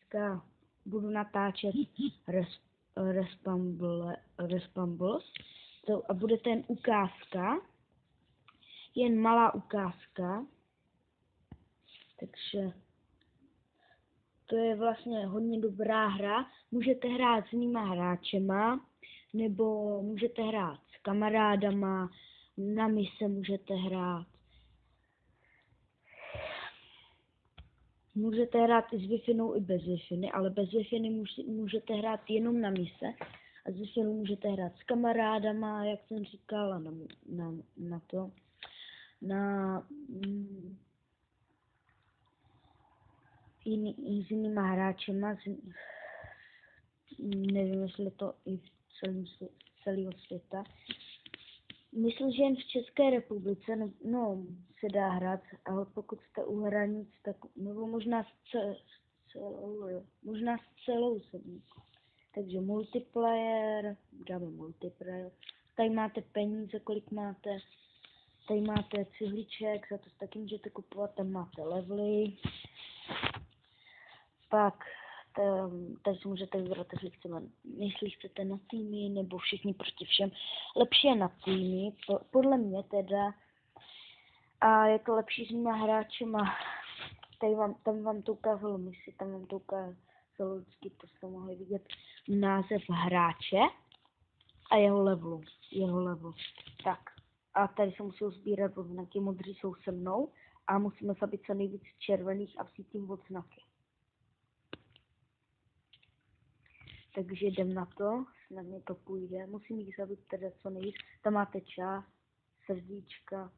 dneska budu natáčet Respambles a bude to jen ukázka, jen malá ukázka, takže to je vlastně hodně dobrá hra. Můžete hrát s jinýma hráčema, nebo můžete hrát s kamarádama, na mise můžete hrát. Můžete hrát i s Wi-Fi, i bez Wi-Fi, ale bez Wi-Fi můžete hrát jenom na mise. A s Wi-Fi můžete hrát s kamarádama, jak jsem říkala, s jinýma hráčema, nevím, jestli to i v celého světa. Myslím, že jen v České republice, se dá hrát, ale pokud jste u hranic, tak nebo možná s celou sebou. Takže multiplayer, dáme multiplayer. Tady máte peníze, kolik máte. Tady máte cihliček, za to taky můžete kupovat, tam máte levely. Pak tady si můžete vybrat, jestli chcete na týmy, nebo všichni proti všem. Lepší je na týmy, podle mě teda. A je to lepší s jinýma hráčema. Tam vám to ukázalo misi, tam vám to ukázalo vždycky, to jste mohli vidět, název hráče a jeho levelu. Tak. A tady se musí sbírat odznaky, modří jsou se mnou a musíme zabít co nejvíc červených a vzít tím odznaky. Takže jdem na to, snad mě to půjde. Musím jich zabít teda co nejvíc. Tam máte čas, srdíčka,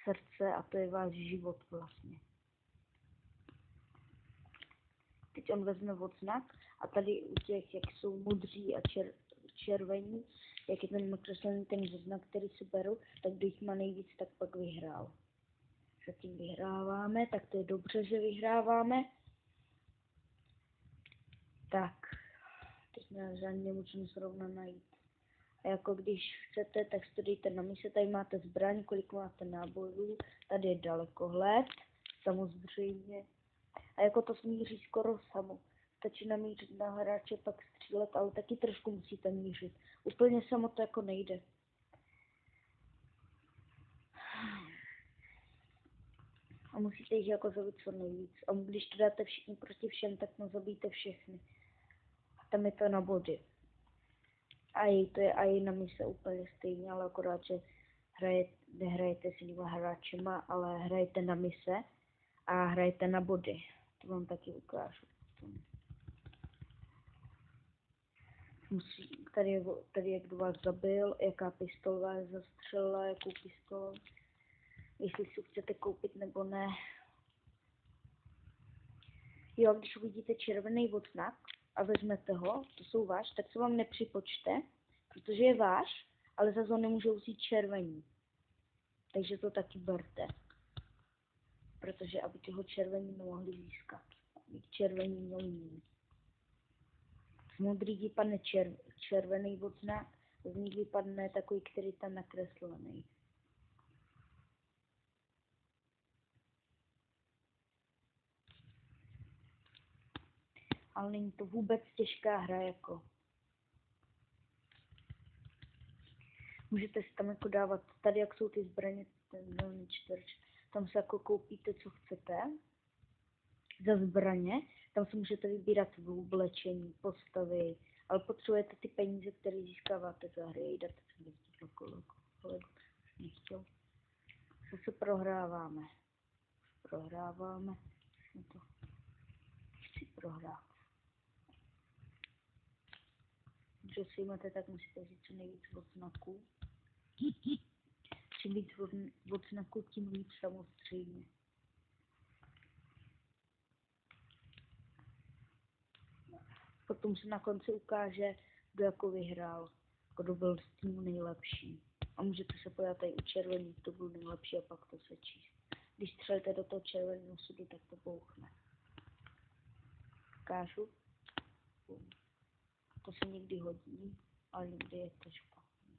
srdce a to je váš život vlastně. Teď on vezme odznak a tady u těch, jak jsou modří a červení, jak je ten nakreslený ten odznak, který si beru, tak kdo jich má nejvíc, tak pak vyhrál. Zatím vyhráváme, tak to je dobře, že vyhráváme. Tak. Teď nemůžeme zrovna najít. A jako když chcete, tak studujte na mise, tady máte zbraň, kolik máte nábojů, tady je dalekohled, samozřejmě. A jako to smíří skoro samo. Stačí namířit na hráče, pak střílet, ale taky trošku musíte mířit. Úplně samo to jako nejde. A musíte jich jako zabít co nejvíc. A když to dáte všichni proti všem, tak zabijte všechny. Tam je to na body. A to je i na mise úplně stejně, ale akorát, že nehrajete s jinýma hráčema, ale hrajete na mise a hrajete na body. To vám taky ukážu. Tady je kdo vás zabil, jaká pistol vás zastřelila, jakou pistol, jestli si chcete koupit nebo ne. Jo, když uvidíte červený odznak a vezmete ho, to jsou váš, tak se vám nepřipočte, protože je váš, ale zase ho nemůžou vzít červení. Takže to taky berte. Protože aby toho červení nemohli získat. Aby červení měli míň. Z modrých vypadne červený odznak, z nich vypadne takový, který tam nakreslený. Ale není to vůbec těžká hra jako. Můžete si tam jako dávat, tady jak jsou ty zbraně, ten zelený čtvrč, tam se jako koupíte, co chcete za zbraně, tam si můžete vybírat v oblečení, postavy, ale potřebujete ty peníze, které získáváte za hry, dáte si do kolegu, nechtěl. Zase prohráváme, to chci prohrát. Když si máte, tak musíte vzít co nejvíc odznaků. Čím víc odznaků, tím víc samozřejmě. Potom se na konci ukáže, kdo jako vyhrál, kdo byl z týmu nejlepší. A můžete se podívat tady u červených, kdo byl nejlepší a pak to sečíst. Když střelíte do toho červeného sudu, tak to bouchne. Ukážu. To se někdy hodí, ale někdy je to špatný.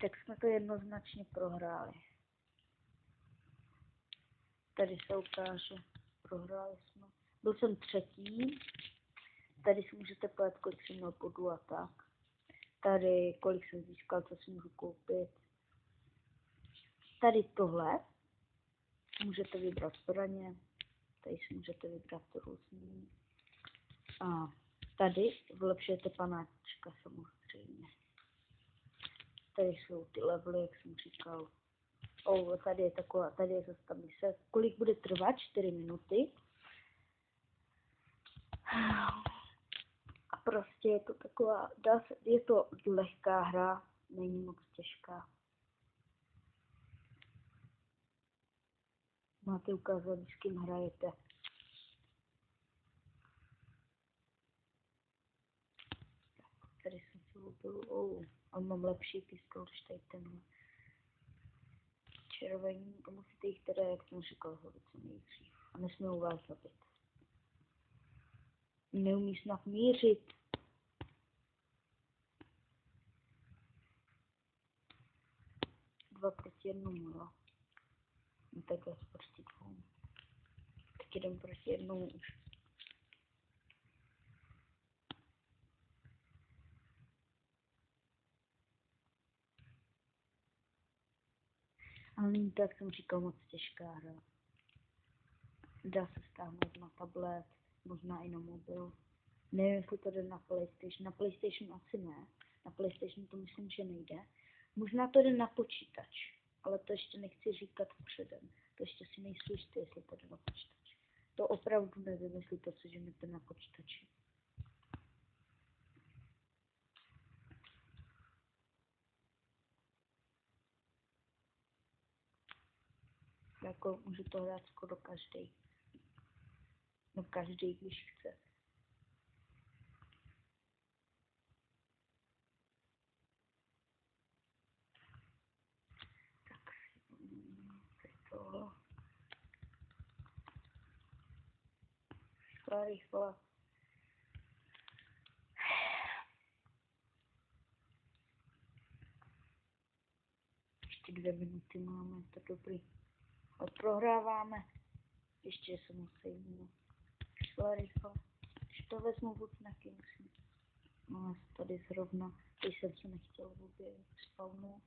Tak jsme to jednoznačně prohráli. Tady se ukáže, prohráli jsme. Byl jsem třetí. Tady si můžete podívat, kolik jsem měl bodů a tak. Tady, kolik jsem získal, co si můžu koupit. Tady tohle. Můžete vybrat zbraně. Tady si můžete vybrat různý. A tady vylepšujete panáčka samozřejmě. Tady jsou ty levely, jak jsem říkal. Tady je taková, tady je zase ta mise. Kolik bude trvat? 4 minuty. A prostě je to taková, je to lehká hra, není moc těžká. Máte ukázat, s kým hrajete. Tady jsem si vůbec, a mám lepší pistol, než tady tenhle. Červení, a musíte jich teda, jak jsem říkal, hodit co nejdřív. A nesmou vás zabít. Neumí snad mířit. Dva proti jednomu, jo. No tak já proti dvou. Tak jeden proti jednomu už. Ale není to, jak jsem říkal, moc těžká hra. Dá se stáhnout na tablet, možná i na mobil. Nevím, jestli to jde na PlayStation. Na PlayStation asi ne. Na PlayStation to myslím, že nejde. Možná to jde na počítač, ale to ještě nechci říkat předem. To ještě si nejsou jistý, jestli to jde na počítač. To opravdu nevím, jestli to seženete na počítači. Jako může to hrát skoro každý. No každý, když chce. Tak rychle. Ještě 2 minuty máme, to dobrý. A prohráváme. Ještě se musím. Rychle. Když to vezmu vůbec na musím. No tady zrovna, když jsem se nechtěl vůbec spavnout.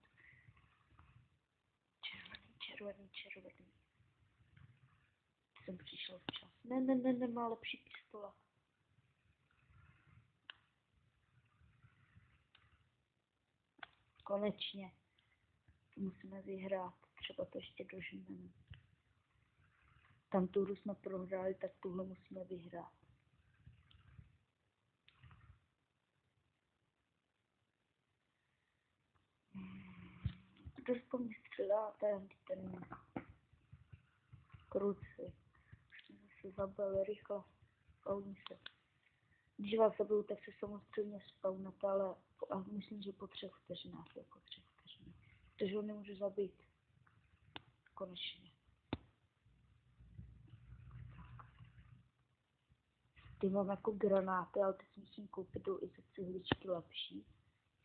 Červený. Jsem přišel včas. Ne, má lepší pistola. Konečně. Musíme vyhrát. Třeba to ještě doženeme. Tam tu hru jsme prohráli, tak tuhle musíme vyhrát. Kdo po mně střílá, ten kruci. Už se zabil rychle. Spawní se. Když vás zabiju, tak se samozřejmě spawnete, ale myslím, že po 3 vteřinách. Protože ho nemůžu zabít. Konečně. Ty mám jako granáty, ale ty si musím koupit i za cihličky lepší.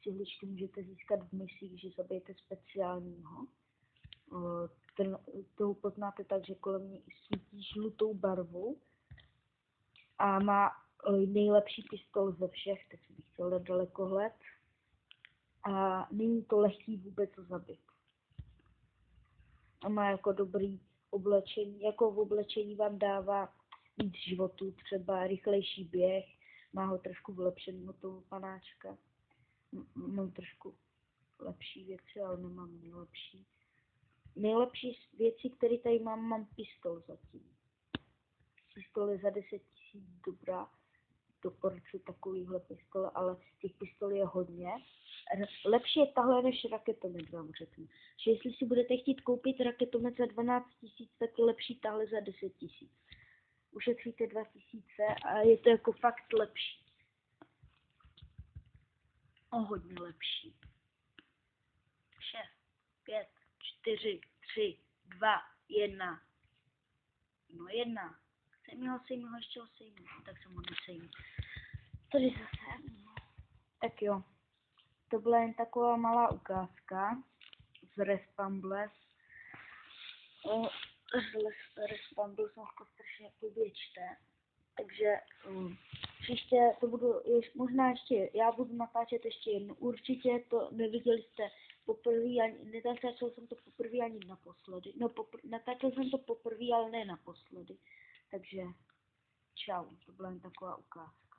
Cihličky můžete získat v misích, že zabijete speciálního. To poznáte tak, že kolem něj svítí žlutou barvu. A má nejlepší pistol ze všech, teď bych chtěl dát dalekohled. A není to lehký vůbec ho zabít. A má jako dobrý oblečení, jako v oblečení vám dává víc životů, třeba rychlejší běh, má ho trošku vylepšeného toho panáčka. Mám trošku lepší věci, ale nemám nejlepší. Nejlepší věci, které tady mám pistol zatím. Pistol je za 10 000 dobrá, doporučuji takovýhle pistole, ale těch pistolí je hodně. Lepší je tahle než raketomet, vám řeknu. Že jestli si budete chtít koupit raketomet za 12 000, tak je lepší tahle za 10 000. Ušetříte 2 000 a je to jako fakt lepší. Hodně lepší. 6, 5, 4, 3, 2, 1. No 1. Sejmi ho, ještě ho sejmi. Tak jsem ho nesejmi. Tady zase. Tak jo. To byla jen taková malá ukázka z Respambles. Z Respambles jsem strašně jako čte. Takže příště to budu, možná ještě, já budu natáčet ještě jednu. Určitě to neviděli jste poprvé, ani natáčel jsem to poprvé ani naposledy. No, natáčel jsem to poprvé, ale ne naposledy. Takže čau, to byla jen taková ukázka.